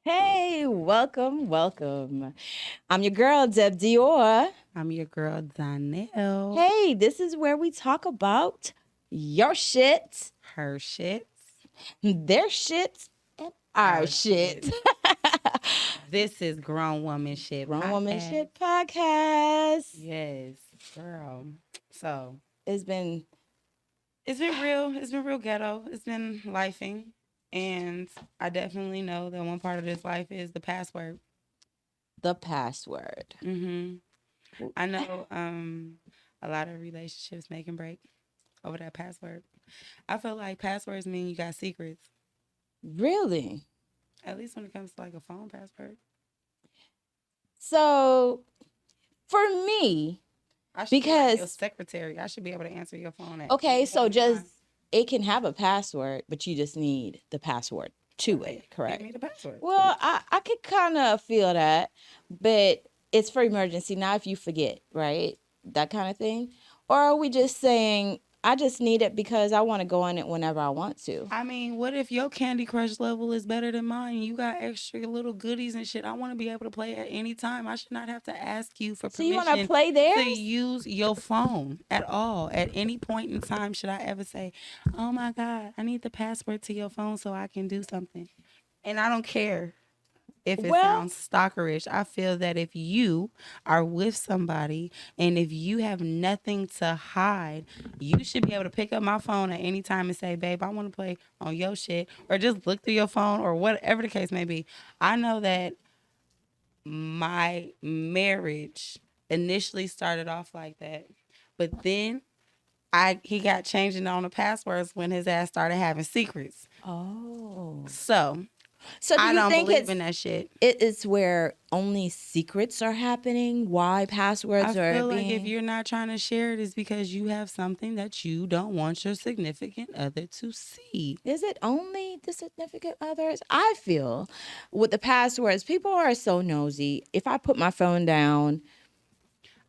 Hey, welcome, welcome. I'm your girl, Deb Dior. I'm your girl, Donnell. Hey, this is where we talk about your shit, Her shit, their shit, and our our shit. shit. This is Grown Woman Shit Grown Woman Podcast. Shit Podcast. Yes, girl. So It's been it's been real. It's been real ghetto. It's been lifing. And I definitely know that one part of this life is the password. the password. hmm I know a lot of relationships make and break over that password. I feel like passwords mean you got secrets. Really? At least when it comes to like a phone password. So, for me, I should be like your because, secretary. I should be able to answer your phone at okay, any so point in just time. it can have a password, but you just need the password to Right. it, Give correct? me the password. Well, I could kind of feel that, but it's for emergency, not if you forget, right? That kind of thing. Or are we just saying, I just need it because I want to go on it whenever I want to? I mean, what if your Candy Crush level is better than mine? You got extra little goodies and shit. I want to be able to play at any time. I should not have to ask you for So you want to permission play to theirs? use your phone at all. At any point in time, should I ever say, "Oh my God, I need the password to your phone so I can do something"? And I don't care if it Well, sounds stalkerish. I feel that if you are with somebody and if you have nothing to hide, you should be able to pick up my phone at any time and say, "Babe, I want to play on your shit," or just look through your phone or whatever the case may be. I know that my marriage initially started off like that, but then I he got changing on the passwords when his ass started having secrets. oh. So So do I you don't think believe in that shit. it is where only secrets are happening? Why I passwords are feel like if being? you're not trying to share it, it's because you have something that you don't want your significant other to see. Is it only the significant others? I feel with the passwords, people are so nosy. If I put my phone down,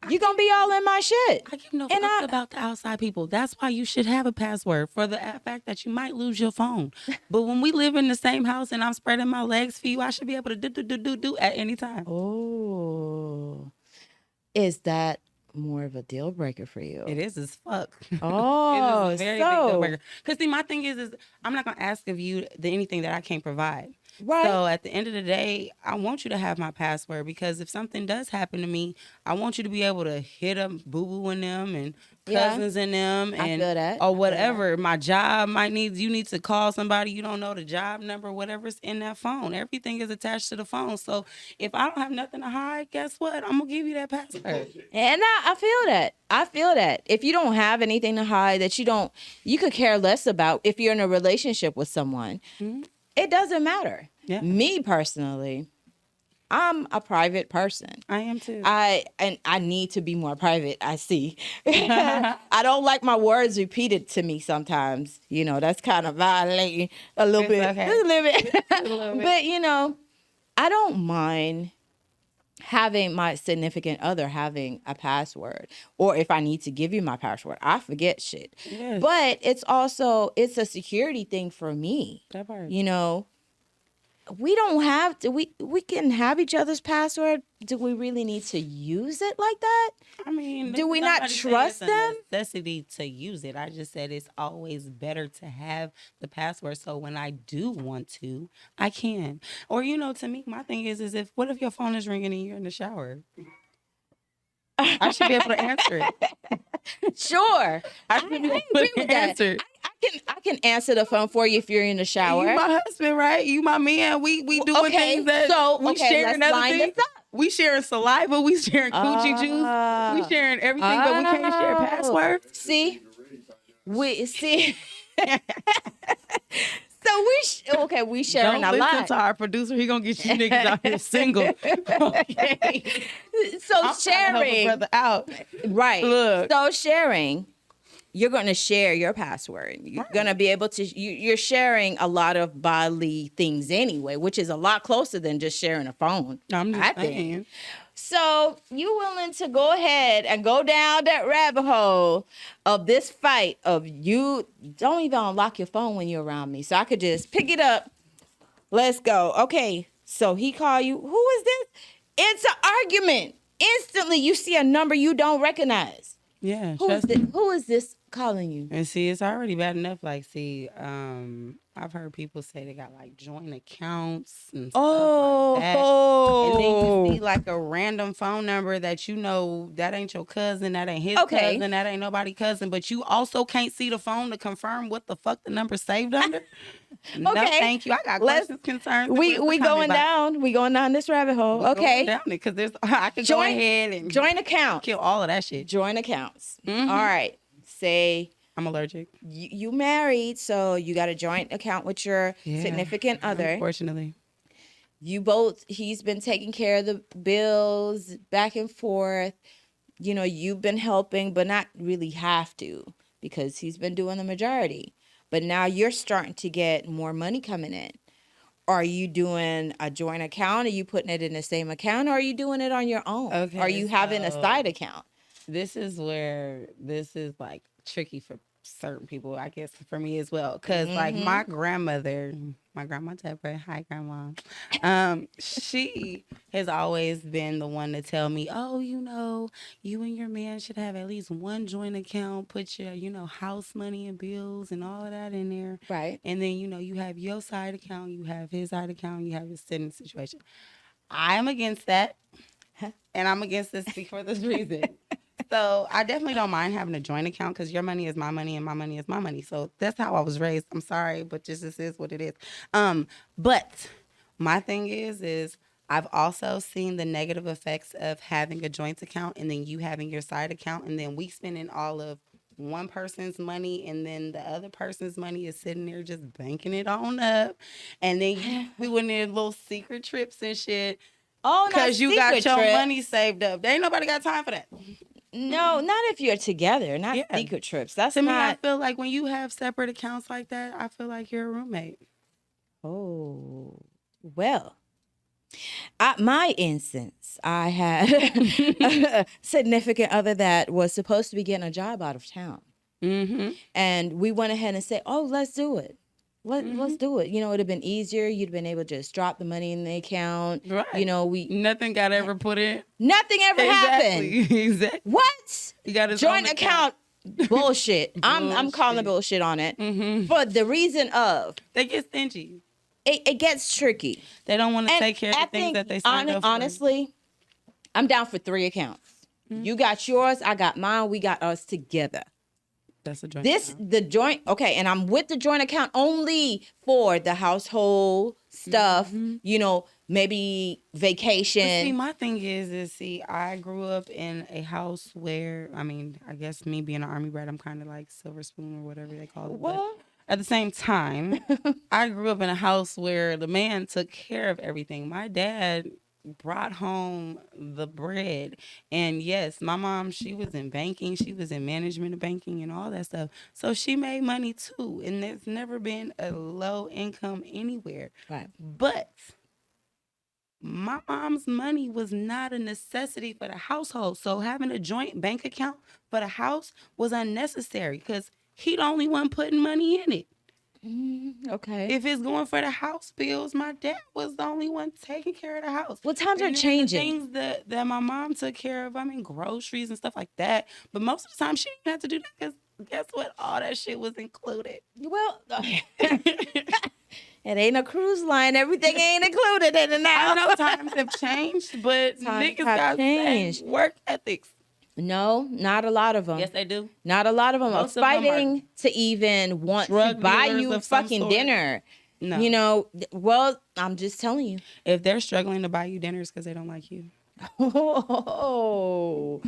I you're gonna give, be all in my shit. I give no And fucks about the outside people. That's why you should have a password for the fact that you might lose your phone. But when we live in the same house and I'm spreading my legs for you, I should be able to do at any time. oh, is that more of a deal breaker for It you? is as fuck. It is a Oh, very big deal so breaker. Because see, my thing is I'm not gonna ask of you anything that I can't provide. right. So at the end of the day, I want you to have my password because if something does happen to me, I want you to be able to hit them, boo boo in them, and Yeah, cousins in them, I and feel that. or I feel that. whatever. My job might need you need to call somebody you don't know the job number, whatever's in that phone. Everything is attached to the phone. So if I don't have nothing to hide, guess what? I'm gonna give you that password. And I feel that. I feel that. If you don't have anything to hide, that you could care less about if you're in a relationship with someone, Mhm. it doesn't matter. Yeah, Me personally, I'm a private person. I am too. I need to be more private. I see. I don't like my words repeated to me sometimes. That's kind of violating a little It's bit, okay. just a little bit. A little bit. But I don't mind having my significant other having a password, or if I need to give you my password, I forget shit. Yes, But it's a security thing for me. that part. You know, we don't have to we can have each other's password. Do we really need to use it like that? I mean, Do we not nobody's saying it's trust a them? necessity to use it. I just said it's always better to have the password so when I do want to, I can. Or to me, my thing is if what if your phone is ringing and you're in the shower? I should be able to answer it. Sure. I I should be able agree to with that. answer it. I can answer the phone for you if you're in the shower. You my husband, right? You my man. We doing Okay, things that so we sharing let's other line things. this up. We sharing saliva. We sharing coochie juice. We Ah. sharing everything, but we can't share Oh. passwords. See, we see. So we sharing Don't a listen lot. to our producer. He gonna get you niggas out here single. Okay. So I'm trying to help a sharing, brother out. right? Look. So sharing, you're going to share your password. You're going to be able to. You're sharing a lot of bodily things anyway, which is a lot closer than just sharing a phone. I'm I just think. saying. So you willing to go ahead and go down that rabbit hole of this fight of you don't even unlock your phone when you're around me. So I could just pick it up. Let's go. Okay. So he call you. Who is this? It's an argument. Instantly, you see a number you don't recognize. Yeah, Who is trust this? me. Who is this calling you? And see, it's already bad enough. Like, see, I've heard people say they got like joint accounts and stuff like that. And then you see Oh, like a random phone number that you know that ain't your cousin, that ain't his okay. cousin, that ain't nobody cousin, but you also can't see the phone to confirm what the fuck the number saved under. No, Okay. thank you. I got Let's questions, concerns, and we wishes we coming, going but down. We going down this rabbit hole. we going Okay. down it because there's I could go Joint ahead and joint accounts. kill all of that shit. Joint accounts. Hmm. All right. Say I'm allergic. you married, so you got a joint account with your Yeah, significant other. unfortunately. You both, he's been taking care of the bills back and forth. You know, you've been helping, but not really have to because he's been doing the majority. But now you're starting to get more money coming in. Are you doing a joint account? Are you putting it in the same account? Or are you doing it on your own? Okay, Are you having a so side account? this is where this is like tricky for certain people, I guess for me as well. Cause like Mm-hmm. my grandmother, my grandma Deborah, hi grandma, she has always been the one to tell me, oh, you know, you and your man should have at least one joint account, put your, you know, house money and bills and all of that in there. Right. And then, you know, you have your side account, you have his side account, you have his sitting situation. I am against that. And I'm against this for this reason. So I definitely don't mind having a joint account because your money is my money and my money is my money. So that's how I was raised. I'm sorry, but just this is what it is. But my thing is I've also seen the negative effects of having a joint account and then you having your side account and then we spending all of one person's money and then the other person's money is sitting there just banking it on up. And then you doing their little secret trips and shit. Oh, not Cause you got secret your trips. money saved up. There ain't nobody got time for that. No, not if you're together. Not Yeah. secret trips. That's To me, I not. feel like when you have separate accounts like that, I feel like you're a roommate. Oh, well. My instance, I had a significant other that was supposed to be getting a job out of town. Mm-hmm. And we went ahead and said, oh, let's do it. Let's do it. You know, it'd have been easier. You'd been able to just drop the money in the account. Right. You know, Nothing got ever put in. nothing ever happened. Exactly. What? You got his Joint own account bullshit. I'm calling Bullshit. bullshit on it. Mm-hmm. For the reason of They get stingy. it gets tricky. They don't want to And take care of I the things think, that they signed up for. honestly, I'm down for 3 accounts. You got yours, I got mine, we got us together. That's a joint This account. the joint, okay, and I'm with the joint account only for the household stuff, you know, maybe But vacation. see, my thing see, I grew up in a house where, I mean, I guess me being an army brat, I'm kind of like silver spoon or whatever they call it. But Well, at the same time, I grew up in a house where the man took care of everything. My dad brought home the bread. And yes, my mom, she was in banking, she was in management of banking and all that stuff. So she made money too. And there's never been a low income anywhere. right. But my mom's money was not a necessity for the household. So having a joint bank account for the house was unnecessary because he the only one putting money in it. Okay. If it's going for the house bills, my dad was the only one taking care of the house. Well, times are And then the changing. things that my mom took care of, I mean, groceries and stuff like that. But most of the time, she didn't have to do that because guess what? All that shit was included. Well, it ain't a cruise line. Everything ain't included in it now. I know times have changed, but Times niggas have got changed. same work ethics. No, not a lot of them. Yes, they do. Not a lot of them Most are of them are fighting to even want to drug buy dealers you of some fucking sort. dinner. No. You know, well, I'm just telling you. If they're struggling to buy you dinners because they don't like you. Oh,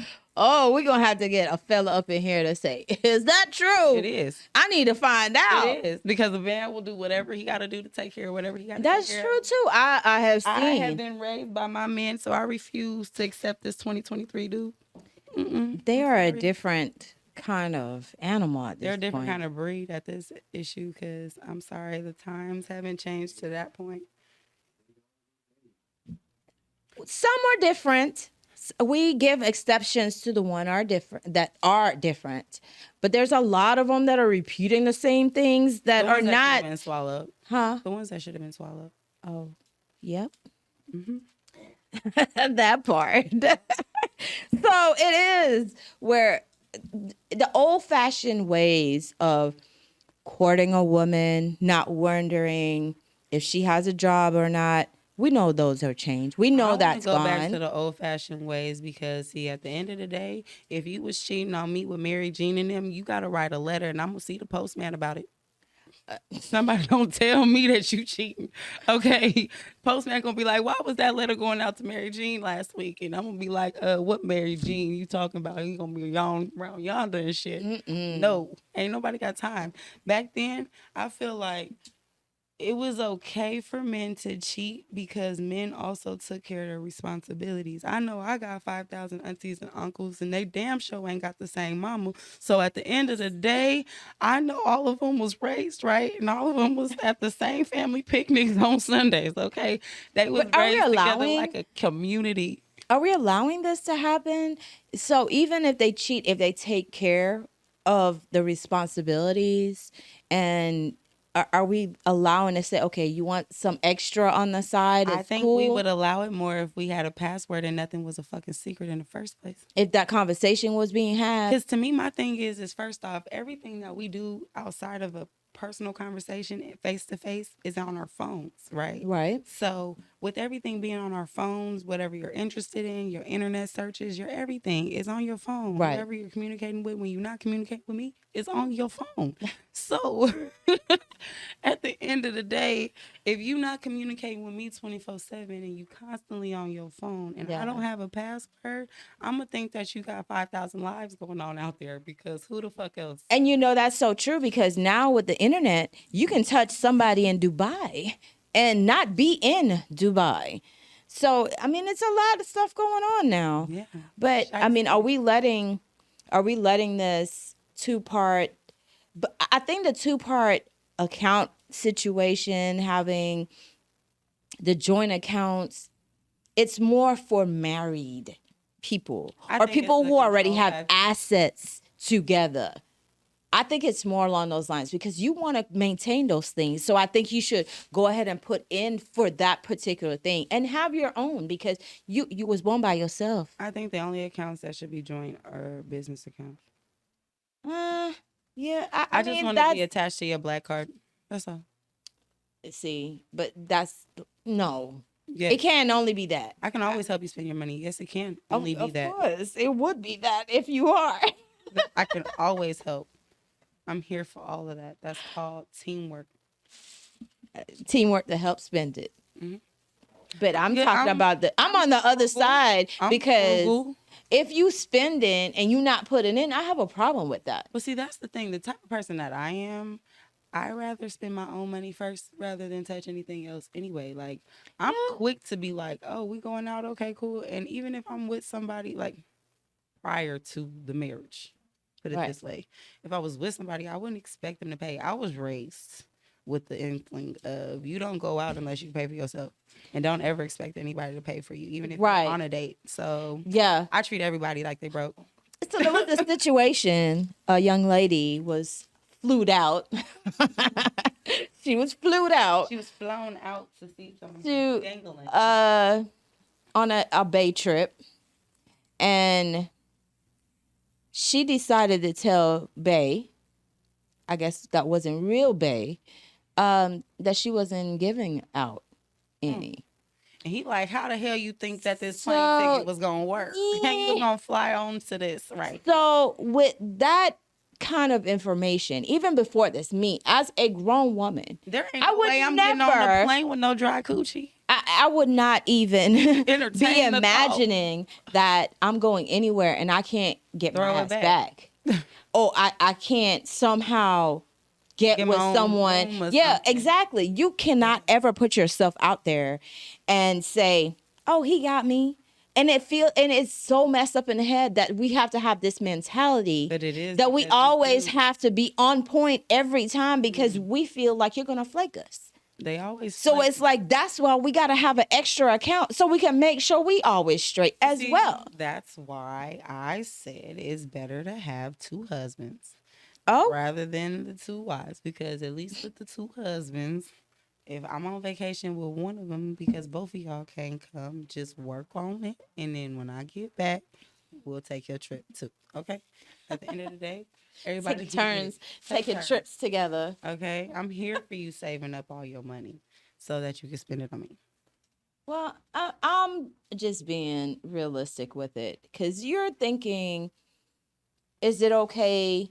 we're going to have to get a fella up in here to say, is that true? It is. I need to find out. It is. Because the man will do whatever he got to do to take care of whatever he got to That's take care true, of. too. I have seen. I have been raised by my men, so I refuse to accept this 2023 dude. They are a different kind of animal at this They're a different point. kind of breed at this issue because I'm sorry, the times haven't changed to that point. Some are different. We give exceptions to the one that are different, but there's a lot of them that are repeating the same things that The are ones that should not. have been swallowed. Huh? The ones that should have been swallowed. Oh, yep. Hmm. That part. So it is where the old fashioned ways of courting a woman, not wondering if she has a job or not, we know those are changed. We I know want to that's go back to gone. the old fashioned ways because, see, at the end of the day, if you was cheating on me with Mary Jean and them, you got to write a letter and I'm going to see the postman about it. Somebody don't tell me that you cheating. Okay. Postman gonna be like, why was that letter going out to Mary Jean last week? And I'm gonna be like, what Mary Jean you talking about? You gonna be around yonder and shit. Mm-mm. No, ain't nobody got time. Back then, I feel like it was okay for men to cheat because men also took care of their responsibilities. I know I got 5,000 aunties and uncles, and they damn sure ain't got the same mama. So at the end of the day, I know all of them was raised right, and all of them was at the same family picnics on Sundays. Okay, they was But are we raised together like allowing a community. this to happen? So even if they cheat, if they take care of the responsibilities, and are we allowing to say, okay, you want some extra on the side? I It's think we cool would allow it more if we had a password and nothing was a fucking secret in the first place. if that conversation was being had. Because to me, my thing is first off, everything that we do outside of a personal conversation face to face is on our phones, right? Right, So with everything being on our phones, whatever you're interested in, your internet searches, your everything is on your phone. right. Whoever you're communicating with when you're not communicating with me is on your phone. So at the end of the day, if you're not communicating with me 24/7 and you constantly on your phone and I Yeah. don't have a password, I'm gonna think that you got 5,000 lives going on out there because who the fuck else? And you know that's so true because now with the internet, you can touch somebody in Dubai and not be in Dubai. So I mean, it's a lot of stuff going on now. Yeah. But I Shhyt mean, City. are we letting this two part? But I think the two part account situation, having the joint accounts, it's more for married people I or think it's people the who already control have factor. assets together. I think it's more along those lines because you want to maintain those things. So I think you should go ahead and put in for that particular thing and have your own because you was born by yourself. I think the only accounts that should be joint are business accounts. Uh, yeah, I I just mean want to be that's attached to your black card. That's all. see, but that's no. It Yes. can only be that. I can always help you spend your money. Yes, it can Of only be of that. course, it would be that if you are. I can always help. I'm here for all of that. That's called teamwork. Teamwork to help spend it. Mhm. But I'm Yeah, talking about I'm on the other frugal. side I'm because frugal. if you spending and you not putting in, I have a problem with that. But see, that's the thing. The type of person that I am, I rather spend my own money first rather than touch anything else anyway. Like, I'm Yeah. quick to be like, oh, we going out? Okay, cool. And even if I'm with somebody, like, prior to the marriage, put it Right. this way, if I was with somebody, I wouldn't expect them to pay. I was raised with the inkling of you don't go out unless you pay for yourself. And don't ever expect anybody to pay for you, even if you're Right. on a date. So Yeah. I treat everybody like they broke. So there was a situation. A young lady was flued out. She was flued out She was flown out to see some to dangling. on a bay trip, and she decided to tell Bay, I guess that wasn't real Bay, that she wasn't giving out any. And he like, how the hell you think that this plane ticket So was gonna work? And you was yeah. gonna fly on to this, right? So with that kind of information, even before this, me as a grown woman, There ain't I no would way I'm getting on the never. plane with no dry coochie. I would not even be Entertain the thought. imagining that I'm going anywhere and I can't get my Throw it ass back. back. Oh, I can't somehow get Get my with own someone. room or Yeah, something. exactly. You cannot ever put yourself out there and say, "Oh, he got me." And it's so messed up in the head that we have to have this mentality But it is that we because you always do. have to be on point every time because we feel like you're going to flake us. They always So flake it's like that's why we got to have an extra account so we can make sure we always straight as See, well. that's why I said it's better to have two husbands Oh, rather than the two wives because at least with the two husbands, if I'm on vacation with one of them because both of y'all can't come, just work on it. And then when I get back, we'll take your trip too. Okay? At the end of the day, everybody Take can get turns it. Take taking turns. trips together. Okay? I'm here for you saving up all your money so that you can spend it on me. Well, I'm just being realistic with it because you're thinking, is it okay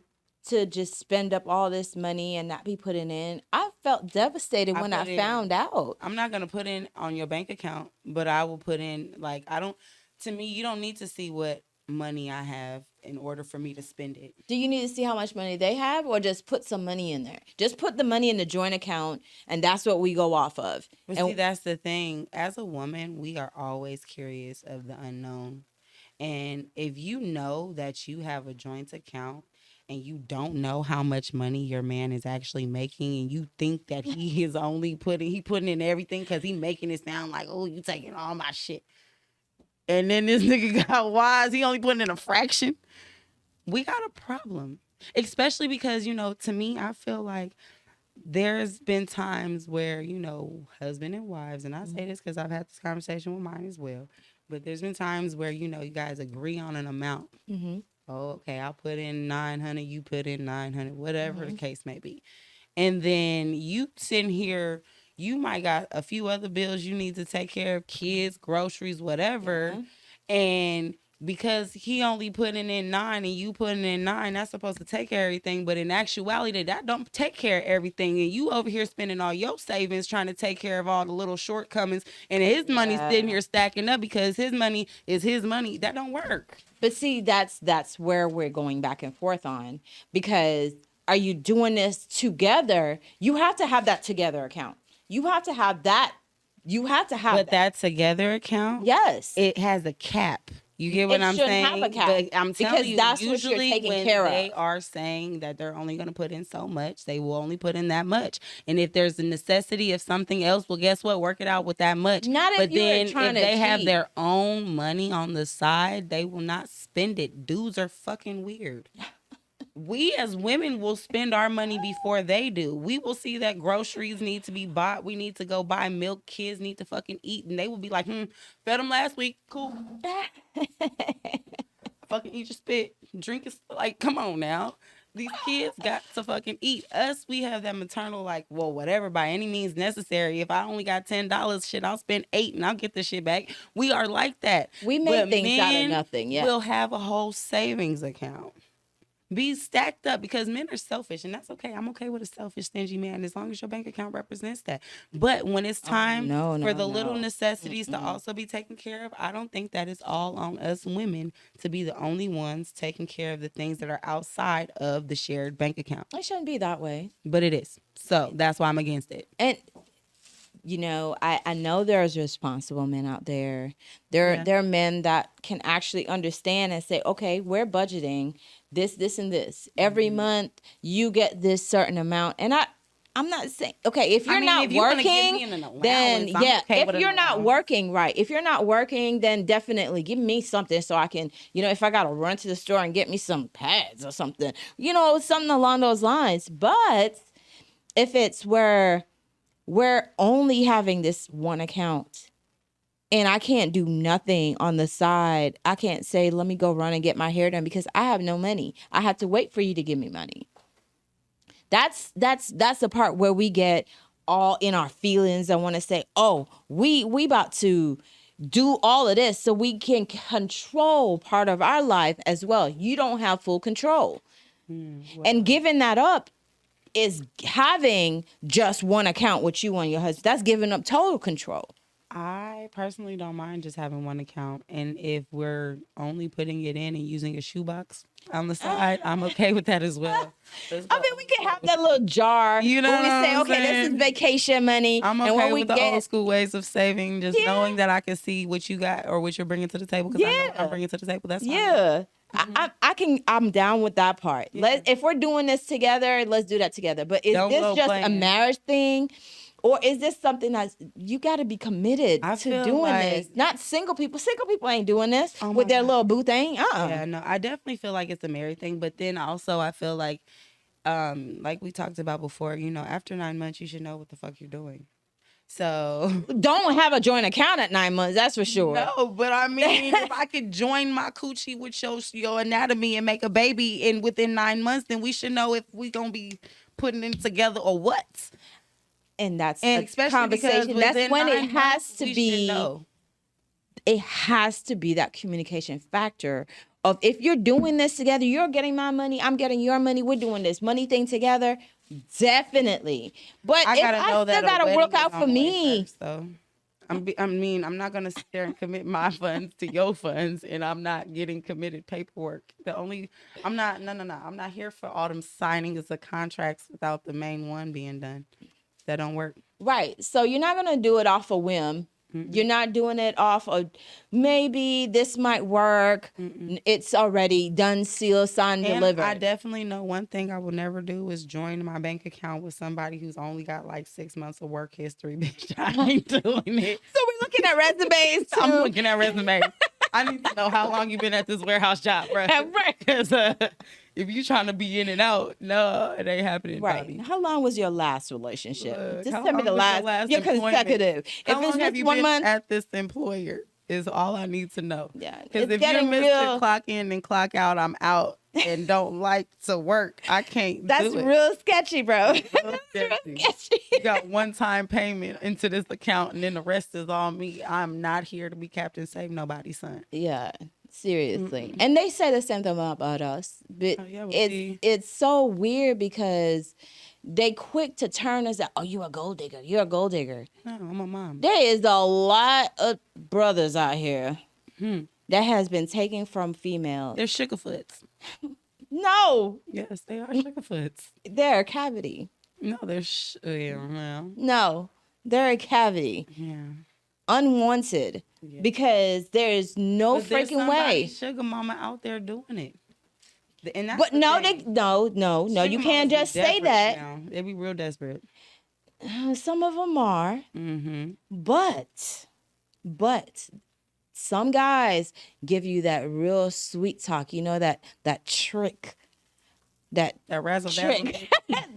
to just spend up all this money and not be putting in? I felt devastated I when I put in found out. I'm not gonna put in on your bank account, but I will put in like I don't. To me, you don't need to see what money I have in order for me to spend it. Do you need to see how much money they have or just put some money in there? Just put the money in the joint account and that's what we go off of. But see, And that's the thing. As a woman, we are always curious of the unknown. And if you know that you have a joint account and you don't know how much money your man is actually making, and you think that he is only putting in everything because he making it sound like, oh, you taking all my shit. And then this nigga got wise. He only putting in a fraction. We got a problem. Especially because, to me, I feel like there's been times where, husband and wives, and I say this because I've had this conversation with mine as well, but there's been times where, you guys agree on an amount. mm-hmm, Oh, okay, I'll put in 900, you put in 900, whatever the mm-hmm. case may be. And then you sitting here, you might got a few other bills you need to take care of, kids, groceries, whatever. Yeah. And because he only putting in 9 and you putting in 9, that's supposed to take care of everything. But in actuality, that don't take care of everything. And you over here spending all your savings trying to take care of all the little shortcomings. And his money sitting Yeah. here stacking up because his money is his money. That don't work. But see, that's where we're going back and forth on because are you doing this together? You have to have that together account. You have to have that. You have to have But that. that together account, Yes. it has a cap. You get what It I'm shouldn't have a saying? cap But I'm telling because you, that's what you're usually taking when care they of. are saying that they're only going to put in so much, they will only put in that much. And if there's a necessity of something else, well, guess what? Work it out with that much. Not if But you are then trying if to they have cheat. their own money on the side, they will not spend it. Dudes are fucking weird. We as women will spend our money before they do. We will see that groceries need to be bought. We need to go buy milk. Kids need to fucking eat. And they will be like, fed them last week. Cool. Fucking eat your spit. Drink is like, come on now. These kids got to fucking eat. Us, we have that maternal, like, well, whatever, by any means necessary. If I only got $10, shit, I'll spend 8 and I'll get the shit back. We are like that. We make But things out of men nothing. Yeah. will have a whole savings account. Be stacked up because men are selfish, and that's okay. I'm okay with a selfish, stingy man as long as your bank account represents that. But when it's Oh time no, for no, the little no. necessities to Mm-mm. also be taken care of, I don't think that it's all on us women to be the only ones taking care of the things that are outside of the shared bank account. It shouldn't be that way. But it is. So that's why I'm against it. And I know there's responsible men out there. There are men that can actually understand and say, okay, we're budgeting this, and this. Every month you get this certain amount. And I'm not saying okay, if you're not if you're gonna give working, me an allowance, then I'm yeah, okay if with an you're not allowance. working, right. If you're not working, then definitely give me something so I can, if I gotta run to the store and get me some pads or something, something along those lines. But if it's where we're only having this one account and I can't do nothing on the side. I can't say, let me go run and get my hair done because I have no money. I have to wait for you to give me money. That's the part where we get all in our feelings and want to say, oh, we about to do all of this so we can control part of our life as well. You don't have full control. And giving that up is having just one account with you and your husband. That's giving up total control. I personally don't mind just having one account. And if we're only putting it in and using a shoebox on the side, I'm okay with that as well. I mean, we can have that little jar You know where we what say, I'm okay, this saying? is vacation money. I'm And okay when we with the old get, school ways of saving, just yeah, knowing that I can see what you got or what you're bringing to the table because I know what I'm yeah, bringing to the table. That's fine. yeah. I'm down with that part. Yeah. If we're doing this together, let's do that together. But is Don't this go just a playing. marriage thing? Or is this something that's you got to be committed I to feel doing this? like, Not single people. Single people ain't doing this oh my with their God. little boo thing. Yeah, no, I definitely feel like it's a married thing. But then also, I feel like we talked about before, after 9 months, you should know what the fuck you're doing. So Don't have a joint account at 9 months. That's for sure. no, but I mean, if I could join my coochie with your anatomy and make a baby in within 9 months, then we should know if we gonna be putting it together or what. And that's And a especially because conversation. That's within when it 9 has months, to we should be. know. It has to be that communication factor of, if you're doing this together, you're getting my money, I'm getting your money, we're doing this money thing together. Definitely. But I if gotta I know still that a gotta wedding work is out on for the way me. first, though. I mean, I'm not gonna sit there and commit my funds to your funds, and I'm not getting committed paperwork. I'm not. No, no, no. I'm not here for all them signing of the contracts without the main one being done. That don't work. Right. So you're not gonna do it off a whim. You're not doing it off of, maybe this might work. It's already done, sealed, signed, And delivered. I definitely know one thing I will never do is join my bank account with somebody who's only got like 6 months of work history. Bitch, I ain't doing it. So we're looking at resumes too. I'm looking at resumes. I need to know how long you been at this warehouse job, bro. Right. Because if you trying to be in and out, no, it ain't happening, Right. Bobby. How long was your last relationship? Look, Just how tell me long the was your last. last You're employment? consecutive. How If long it's have just you 1 been month, at this employer is all I need to know. yeah, Because it's if you're getting Mr. real. Clock in and clock out, I'm out and don't like to work. I can't That's do it. real sketchy, bro. Real That's sketchy. real sketchy. You got one-time payment into this account, and then the rest is all me. I'm not here to be Captain Save Nobody's son. Yeah, seriously. And they say the same thing about us, but Oh, yeah, well, it's see. it's so weird because they quick to turn us out. Oh, you a gold digger. You're a gold digger. No, I'm a mom. There is a lot of brothers out here Hmm. that has been taken from females. They're sugarfoots. No, Yes, they are sugarfoots. they're a cavity. No, they're yeah, well, No, they're a cavity. yeah. Unwanted. Yeah. Because there's no But there's freaking somebody way. sugar mama out there doing it. And that's But the no, thing. no, you Sugar can't mamas be just say desperate that. now. They be real desperate. Some of them are, Mm-hmm. but some guys give you that real sweet talk. You know, that trick, that That razzle trick,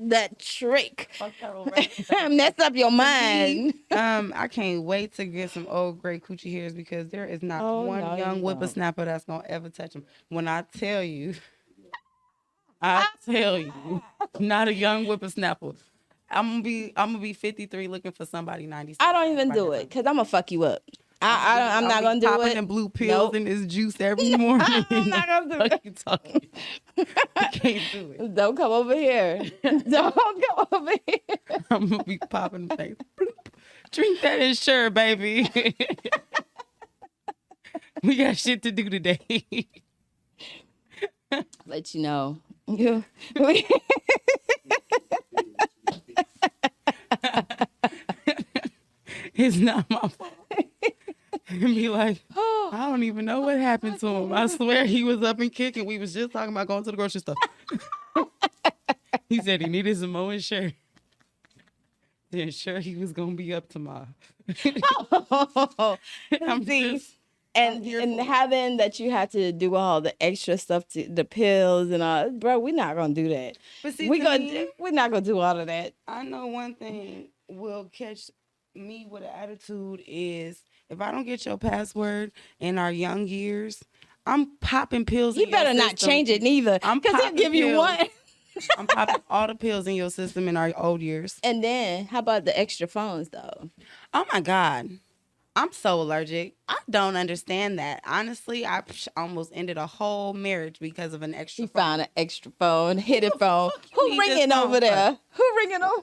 that trick. Fuck that old razzle Mess up your mind. I can't wait to get some old gray coochie hairs because there is not Oh, one no, you young don't. whippersnapper that's gonna ever touch them. When I tell you, not a young whippersnapper. I'm gonna be 53 looking for somebody 96. I don't even do it because I'm gonna fuck you up. I'm not gonna do popping it. them blue pills Nope. in this juice every morning. I'm not gonna do it. You talking? I can't do it. Don't come over here. Don't come over here. I'm gonna be popping the face. Bloop. Drink that Ensure, baby. We got shit to do today. Let you know. You. It's not my fault. And be like, I don't even know what happened to him. I swear he was up and kicking. We was just talking about going to the grocery store. He said he needed some more Ensure. Then sure he was gonna be up tomorrow. I'm See, just, and here and for it. having that you had to do all the extra stuff, to the pills and all, bro, we're not gonna do that. But see, We're to me, not gonna do all of that. I know one thing will catch me with an attitude is if I don't get your password in our young years, I'm popping pills. You in your better not system. change it neither, I'm because they'll popping give you pills. one. I'm popping all the pills in your system in our old years. And then how about the extra phones though? Oh my God. I'm so allergic. I don't understand that. Honestly, I almost ended a whole marriage because of an extra You phone. found an extra phone, hidden phone. fuck you Who need this ringing phone over for? there? Who ringing over?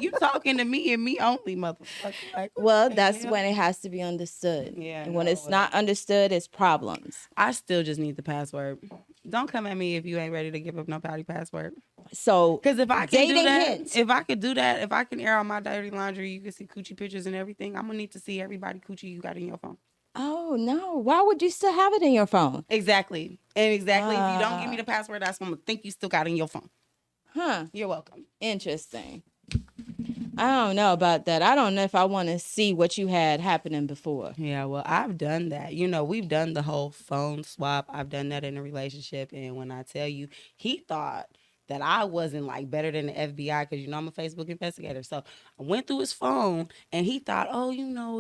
You talking to me and me only, motherfucker. Like, what Well, the that's hell? when it has to be understood. Yeah, And when no, it's not understood, it's problems. I still just need the password. Don't come at me if you ain't ready to give up no potty password. So Because if I can do dating that, hints. if I could do that, if I can air out my dirty laundry, you can see coochie pictures and everything. I'm gonna need to see everybody coochie you got in your phone. Oh no! Why would you still have it in your phone? Exactly. And exactly, if you don't give me the password, that's what I'm gonna think you still got in your phone. Huh? You're welcome. Interesting. I don't know about that. I don't know if I want to see what you had happening before. Yeah, well, I've done that. You know, we've done the whole phone swap. I've done that in a relationship. And when I tell you, he thought that I wasn't like better than the FBI because I'm a Facebook investigator. So I went through his phone and he thought, oh,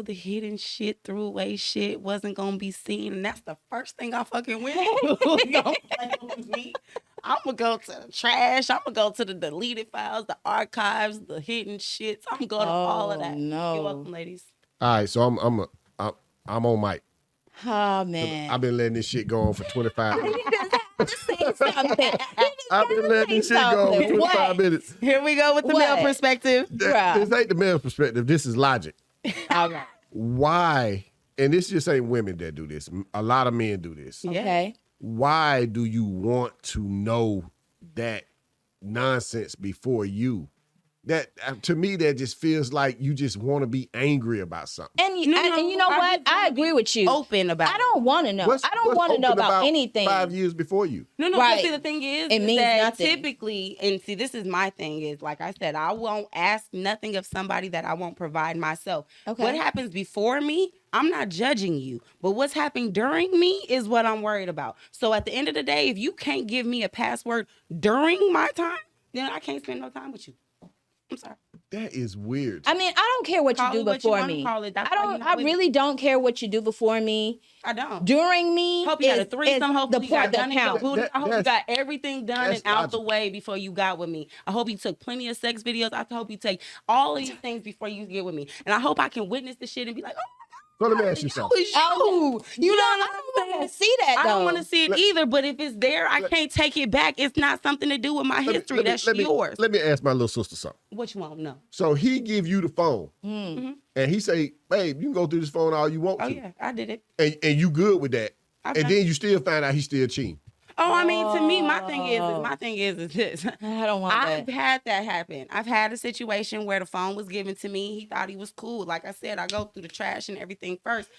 the hidden shit, threw away shit wasn't gonna be seen, and that's the first thing I fucking went to. Don't play with me. I'm gonna go to the trash. I'm gonna go to the deleted files, the archives, the hidden shits. I'm gonna go to all of Oh that. You're welcome, no. ladies. All right, so I'm on mic. Oh man. I've been letting this shit go on for 25 You minutes. just have to say something. You just I've been gotta letting this say shit go on for something. 25 What? minutes. Here we go with the male What? perspective. Bruh. This ain't the male perspective. This is logic. All right. Why? And this just ain't women that do this. A lot of men do this. Yeah. Okay. Why do you want to know that nonsense before you? That to me, that just feels like you just want to be angry about something. And you know what? I agree with you. Open about I don't want to know. I don't want to know open about anything. 5 years before you. No, Right. but see, the thing is It means that nothing. typically, and see, this is my thing is, like I said, I won't ask nothing of somebody that I won't provide myself. Okay. What happens before me, I'm not judging you, but what's happening during me is what I'm worried about. So at the end of the day, if you can't give me a password during my time, then I can't spend no time with you. I'm sorry. That is weird. I mean, I don't care what Call you do it what you before wanna me. call it. That's I why don't. you're not I with really don't care what you do before me. I don't. During me, Hope you got a is threesome. Hope the you got part that done in your counts. booty. I hope you got everything done and that's out the logical. way before you got with me. I hope you took plenty of sex videos. I hope you take all of these things before you get with me. And I hope I can witness the shit and be like, oh, So let me ask you that something. was you. Oh, You know what I I'm don't saying? want to see that though. I don't want to see it Let- either, but if it's there, I can't take it back. It's not something to do with my history. That's yours. Let me ask my little sister something. What you want? No. So he give you the phone, and he say, "Babe, you can go through this phone all you want Oh to," yeah, I did it. and you good with that, Okay. and then you still find out he's still cheating. Oh, I mean, to me, my thing is this. I don't want I've that. had that happen. I've had a situation where the phone was given to me. He thought he was cool. Like I said, I go through the trash and everything first.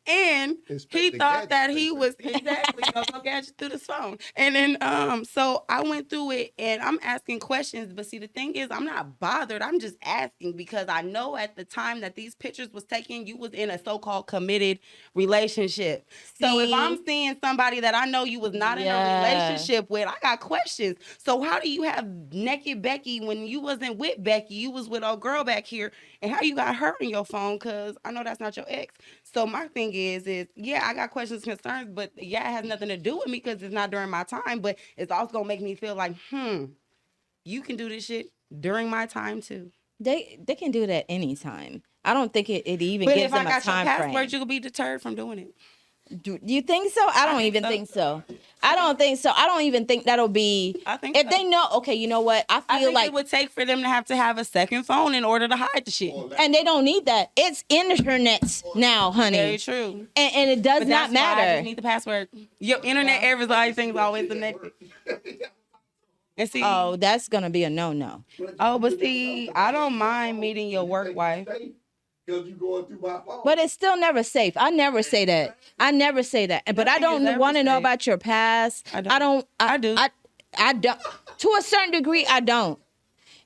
And Inspect he the thought that gadgets, he baby. was exactly go gadget through this phone. And then so I went through it and I'm asking questions. But see, the thing is, I'm not bothered. I'm just asking because I know at the time that these pictures was taken, you was in a so-called committed relationship. So if I'm seeing somebody that I know you was not in a relationship with, I got questions. So how do you have naked Becky when you wasn't with Becky? You was with old girl back here. And how you got her in your phone? Because I know that's not your ex. So my thing is yeah, I got questions, concerns, but yeah, it has nothing to do with me because it's not during my time. But it's also gonna make me feel like, you can do this shit during my time too. They can do that anytime. I don't think it even But gives if I them a got your time password, frame. you could be deterred from doing it. Do you think so? I don't even think so. I don't think so. I don't even think that'll be. I think if so. they know, okay, you know what? I I feel think like it would take for them to have a second phone in order to hide the shit. and they don't need that. It's internet now, honey. Very true. And it does But not that's why I matter. just need the password. Your internet everything's always connected. And see, Oh, that's gonna be a no. but see, I don't mind meeting your work wife. Because you going through my phone. But it's still never safe. I never say that. I never say that. But I Nothing is don't ever want to know safe. about your past. I don't. I don't. I do. I don't. To a certain degree, I don't.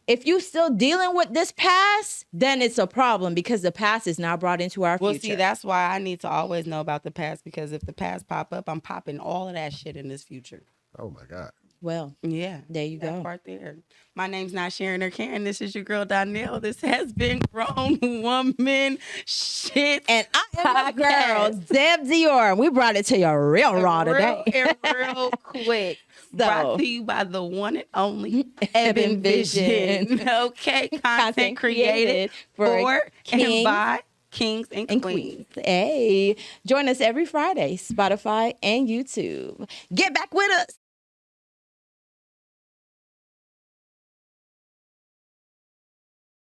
If you still dealing with this past, then it's a problem because the past is now brought into our Well, future. see, that's why I need to always know about the past because if the past pop up, I'm popping all of that shit in this future. Oh my God. Well, Yeah. there you That go. part there. My name's not Sharon or Karen. This is your girl Donnell. This has been Grown Woman Shit. And I am your girl, Podcast. Zeb Dior. We brought it to you real raw today. Real quick. So- Brought to you by the one and only Eben Eben Vision. Vision. Okay, content created for and by kings and And queens. queens. Hey, join us every Friday, Spotify and YouTube. Get back with us.